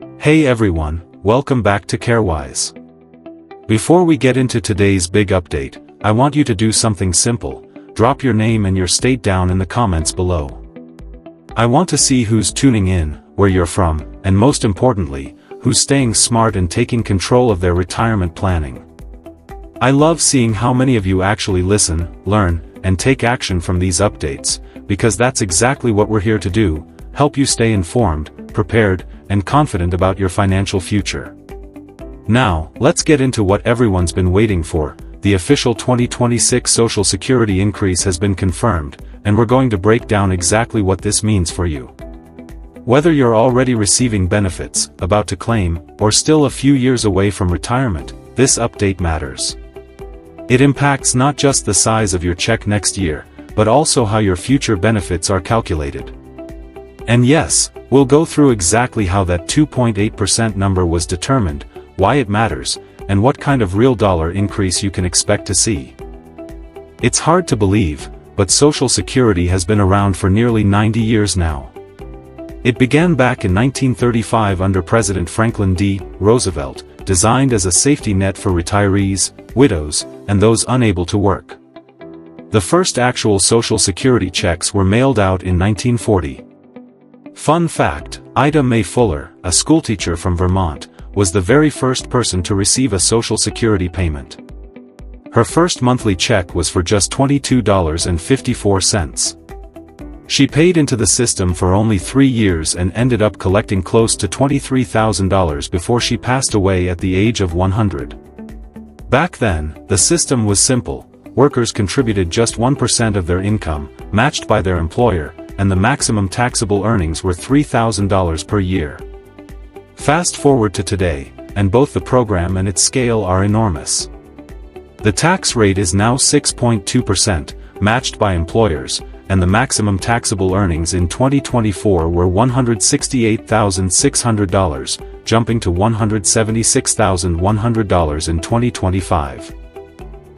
Hey everyone, welcome back to Carewise. Before we get into today's big update, I want you to do something simple. Drop your name and your state down in the comments below. I want to see who's tuning in, where you're from, and most importantly, who's staying smart and taking control of their retirement planning. I love seeing how many of you actually listen, learn, and take action from these updates, because that's exactly what we're here to do, help you stay informed, prepared, and confident about your financial future. Now, let's get into what everyone's been waiting for. The official 2026 Social Security increase has been confirmed, and we're going to break down exactly what this means for you. Whether you're already receiving benefits, about to claim, or still a few years away from retirement, this update matters. It impacts not just the size of your check next year, but also how your future benefits are calculated. And yes, we'll go through exactly how that 2.8% number was determined, why it matters, and what kind of real dollar increase you can expect to see. It's hard to believe, but Social Security has been around for nearly 90 years now. It began back in 1935 under President Franklin D. Roosevelt, designed as a safety net for retirees, widows, and those unable to work. The first actual Social Security checks were mailed out in 1940. Fun fact, Ida Mae Fuller, a schoolteacher from Vermont, was the very first person to receive a Social Security payment. Her first monthly check was for just $22.54. She paid into the system for only 3 years and ended up collecting close to $23,000 before she passed away at the age of 100. Back then, the system was simple. Workers contributed just 1% of their income, matched by their employer, and the maximum taxable earnings were $3,000 per year. Fast forward to today, and both the program and its scale are enormous. The tax rate is now 6.2%, matched by employers, and the maximum taxable earnings in 2024 were $168,600, jumping to $176,100 in 2025.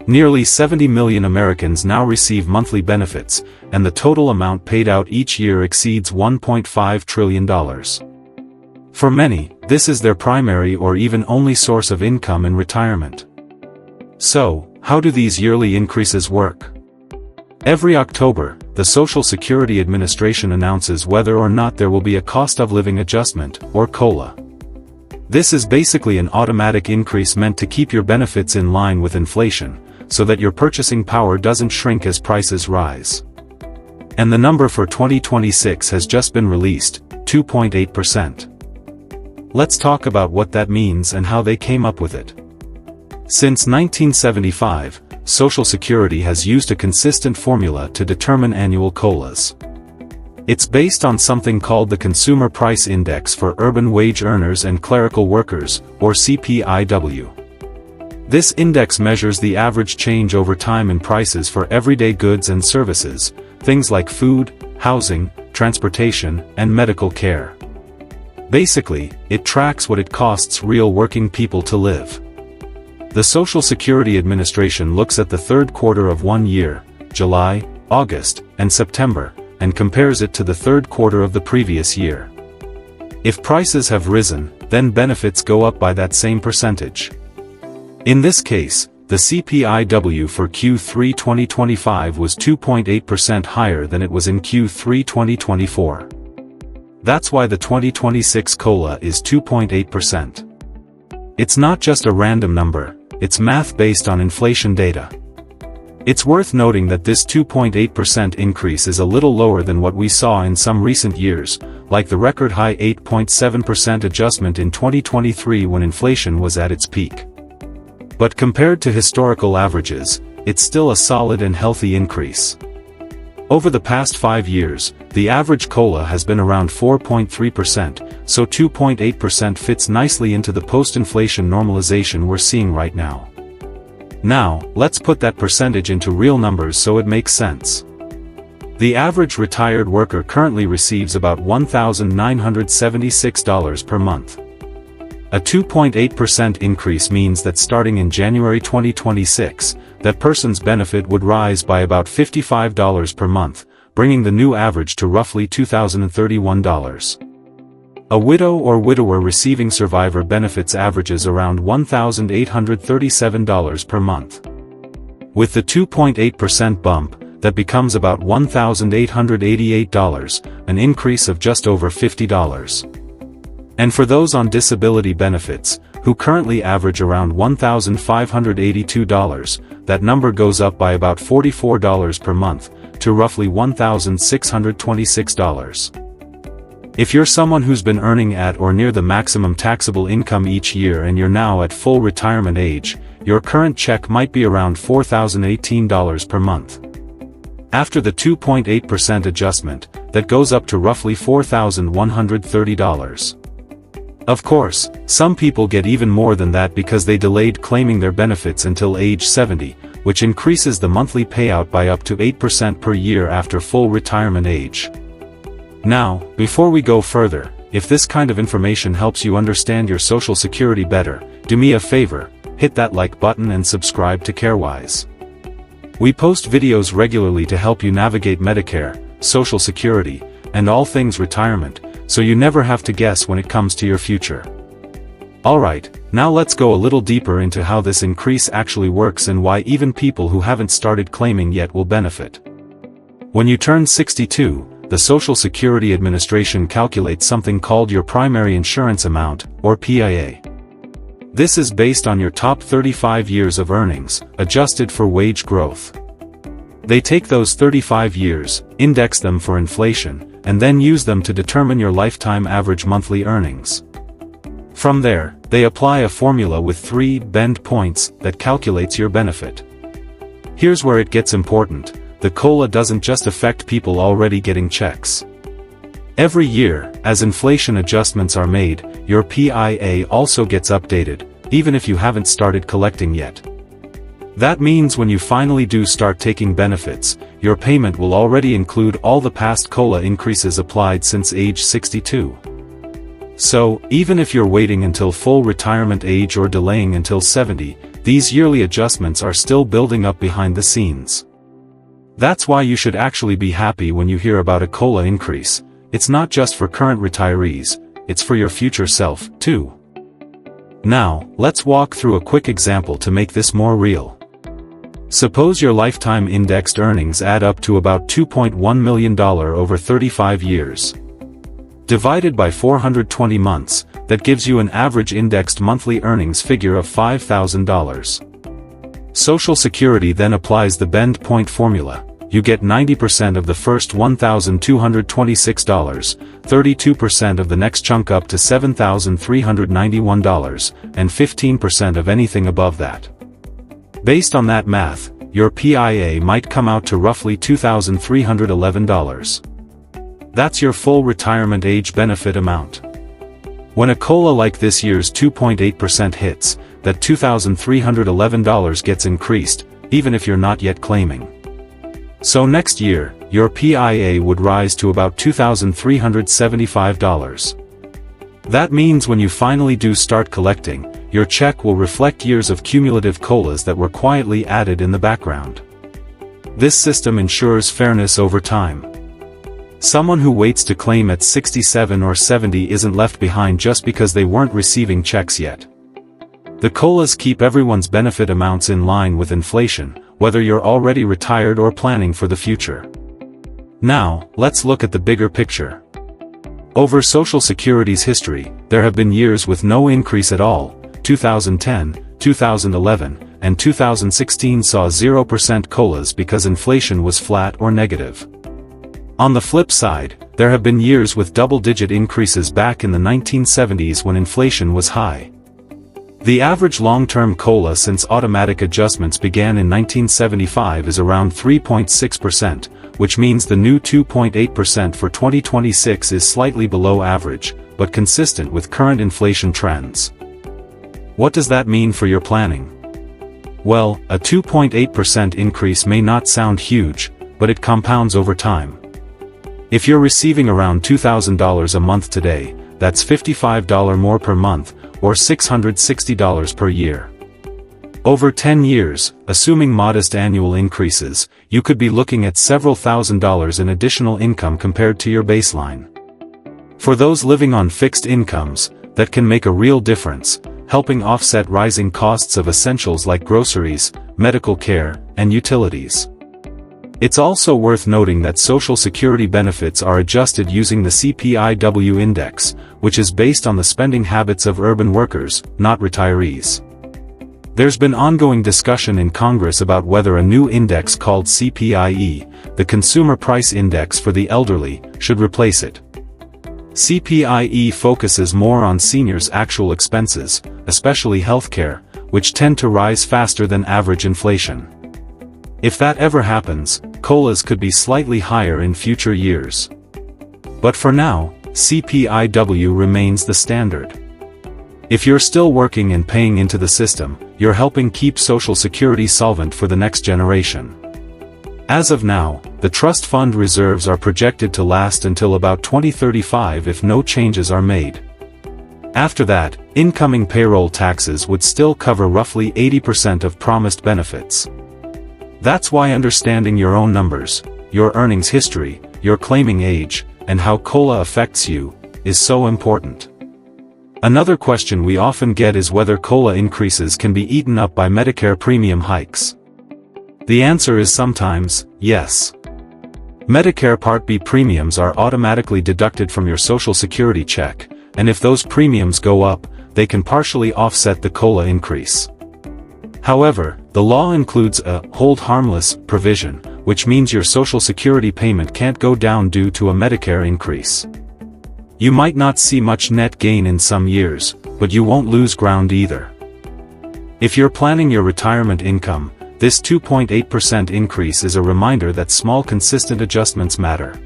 Nearly 70 million Americans now receive monthly benefits, and the total amount paid out each year exceeds $1.5 trillion. For many, this is their primary or even only source of income in retirement. So, how do these yearly increases work? Every October, the Social Security Administration announces whether or not there will be a cost of living adjustment, or COLA. This is basically an automatic increase meant to keep your benefits in line with inflation, so that your purchasing power doesn't shrink as prices rise. And the number for 2026 has just been released, 2.8%. Let's talk about what that means and how they came up with it. Since 1975, Social Security has used a consistent formula to determine annual COLAs. It's based on something called the Consumer Price Index for Urban Wage Earners and Clerical Workers, or CPI-W. This index measures the average change over time in prices for everyday goods and services, things like food, housing, transportation, and medical care. Basically, it tracks what it costs real working people to live. The Social Security Administration looks at the third quarter of one year, July, August, and September, and compares it to the third quarter of the previous year. If prices have risen, then benefits go up by that same percentage. In this case, the CPI-W for Q3 2025 was 2.8% higher than it was in Q3 2024. That's why the 2026 COLA is 2.8%. It's not just a random number, it's math based on inflation data. It's worth noting that this 2.8% increase is a little lower than what we saw in some recent years, like the record-high 8.7% adjustment in 2023 when inflation was at its peak. But compared to historical averages, it's still a solid and healthy increase. Over the past 5 years, the average COLA has been around 4.3%, so 2.8% fits nicely into the post-inflation normalization we're seeing right now. Now, let's put that percentage into real numbers so it makes sense. The average retired worker currently receives about $1,976 per month. A 2.8% increase means that starting in January 2026, that person's benefit would rise by about $55 per month, bringing the new average to roughly $2,031. A widow or widower receiving survivor benefits averages around $1,837 per month. With the 2.8% bump, that becomes about $1,888, an increase of just over $50. And for those on disability benefits, who currently average around $1,582, that number goes up by about $44 per month, to roughly $1,626. If you're someone who's been earning at or near the maximum taxable income each year and you're now at full retirement age, your current check might be around $4,018 per month. After the 2.8% adjustment, that goes up to roughly $4,130. Of course, some people get even more than that because they delayed claiming their benefits until age 70, which increases the monthly payout by up to 8% per year after full retirement age. Now, before we go further, if this kind of information helps you understand your Social Security better, do me a favor, hit that like button and subscribe to Carewise. We post videos regularly to help you navigate Medicare, Social Security, and all things retirement, so you never have to guess when it comes to your future. Alright, now let's go a little deeper into how this increase actually works and why even people who haven't started claiming yet will benefit. When you turn 62, the Social Security Administration calculates something called your primary insurance amount, or PIA. This is based on your top 35 years of earnings, adjusted for wage growth. They take those 35 years, index them for inflation, and then use them to determine your lifetime average monthly earnings. From there, they apply a formula with 3 bend points that calculates your benefit. Here's where it gets important. The COLA doesn't just affect people already getting checks. Every year, as inflation adjustments are made, your PIA also gets updated, even if you haven't started collecting yet. That means when you finally do start taking benefits, your payment will already include all the past COLA increases applied since age 62. So, even if you're waiting until full retirement age or delaying until 70, these yearly adjustments are still building up behind the scenes. That's why you should actually be happy when you hear about a COLA increase. It's not just for current retirees, it's for your future self, too. Now, let's walk through a quick example to make this more real. Suppose your lifetime indexed earnings add up to about $2.1 million over 35 years. Divided by 420 months, that gives you an average indexed monthly earnings figure of $5,000. Social Security then applies the bend point formula. You get 90% of the first $1,226, 32% of the next chunk up to $7,391, and 15% of anything above that. Based on that math, your PIA might come out to roughly $2,311. That's your full retirement age benefit amount. When a COLA like this year's 2.8% hits, that $2,311 gets increased, even if you're not yet claiming. So next year, your PIA would rise to about $2,375. That means when you finally do start collecting, your check will reflect years of cumulative COLAs that were quietly added in the background. This system ensures fairness over time. Someone who waits to claim at 67 or 70 isn't left behind just because they weren't receiving checks yet. The COLAs keep everyone's benefit amounts in line with inflation, whether you're already retired or planning for the future. Now, let's look at the bigger picture. Over Social Security's history, there have been years with no increase at all. 2010, 2011, and 2016 saw 0% COLAs because inflation was flat or negative. On the flip side, there have been years with double-digit increases back in the 1970s when inflation was high. The average long-term COLA since automatic adjustments began in 1975 is around 3.6%, which means the new 2.8% for 2026 is slightly below average, but consistent with current inflation trends. What does that mean for your planning? Well, a 2.8% increase may not sound huge, but it compounds over time. If you're receiving around $2,000 a month today, that's $55 more per month, or $660 per year. Over 10 years, assuming modest annual increases, you could be looking at several $1,000s in additional income compared to your baseline. For those living on fixed incomes, that can make a real difference, helping offset rising costs of essentials like groceries, medical care, and utilities. It's also worth noting that Social Security benefits are adjusted using the CPI-W index, which is based on the spending habits of urban workers, not retirees. There's been ongoing discussion in Congress about whether a new index called CPI-E, the Consumer Price Index for the elderly, should replace it. CPI-E focuses more on seniors' actual expenses, especially healthcare, which tend to rise faster than average inflation. If that ever happens, COLAs could be slightly higher in future years. But for now, CPI-W remains the standard. If you're still working and paying into the system, you're helping keep Social Security solvent for the next generation. As of now, the trust fund reserves are projected to last until about 2035 if no changes are made. After that, incoming payroll taxes would still cover roughly 80% of promised benefits. That's why understanding your own numbers, your earnings history, your claiming age, and how COLA affects you, is so important. Another question we often get is whether COLA increases can be eaten up by Medicare premium hikes. The answer is sometimes, yes. Medicare Part B premiums are automatically deducted from your Social Security check, and if those premiums go up, they can partially offset the COLA increase. However, the law includes a hold harmless provision, which means your Social Security payment can't go down due to a Medicare increase. You might not see much net gain in some years, but you won't lose ground either. If you're planning your retirement income, this 2.8% increase is a reminder that small consistent adjustments matter.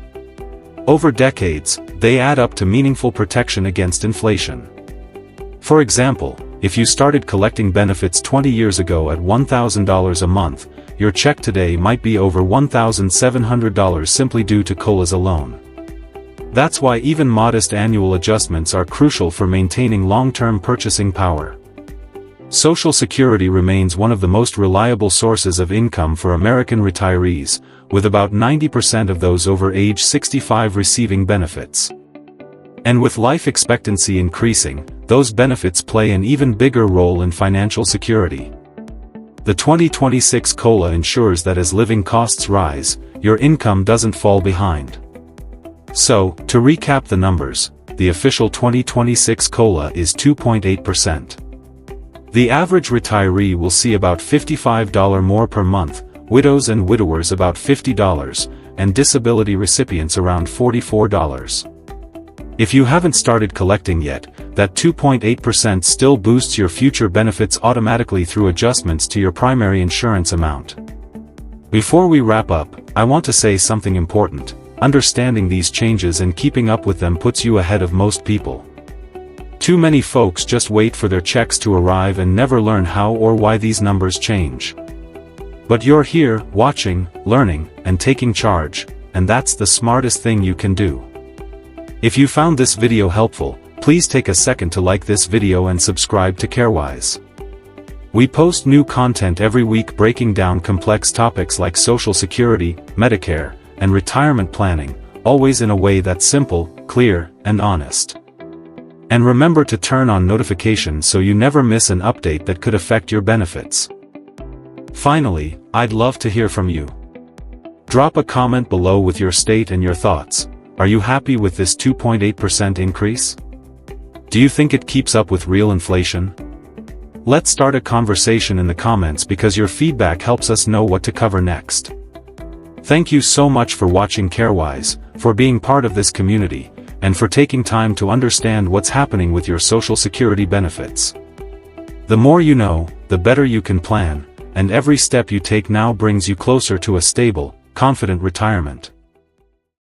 Over decades, they add up to meaningful protection against inflation. For example, if you started collecting benefits 20 years ago at $1,000 a month, your check today might be over $1,700 simply due to COLAs alone. That's why even modest annual adjustments are crucial for maintaining long-term purchasing power. Social Security remains one of the most reliable sources of income for American retirees, with about 90% of those over age 65 receiving benefits. And with life expectancy increasing, those benefits play an even bigger role in financial security. The 2026 COLA ensures that as living costs rise, your income doesn't fall behind. So, to recap the numbers, the official 2026 COLA is 2.8%. The average retiree will see about $55 more per month, widows and widowers about $50, and disability recipients around $44. If you haven't started collecting yet, that 2.8% still boosts your future benefits automatically through adjustments to your primary insurance amount. Before we wrap up, I want to say something important. Understanding these changes and keeping up with them puts you ahead of most people. Too many folks just wait for their checks to arrive and never learn how or why these numbers change. But you're here, watching, learning, and taking charge, and that's the smartest thing you can do. If you found this video helpful, please take a second to like this video and subscribe to Carewise. We post new content every week breaking down complex topics like Social Security, Medicare, and retirement planning, always in a way that's simple, clear, and honest. And remember to turn on notifications so you never miss an update that could affect your benefits. Finally, I'd love to hear from you. Drop a comment below with your state and your thoughts. Are you happy with this 2.8% increase? Do you think it keeps up with real inflation? Let's start a conversation in the comments because your feedback helps us know what to cover next. Thank you so much for watching Carewise, for being part of this community, and for taking time to understand what's happening with your Social Security benefits. The more you know, the better you can plan, and every step you take now brings you closer to a stable, confident retirement.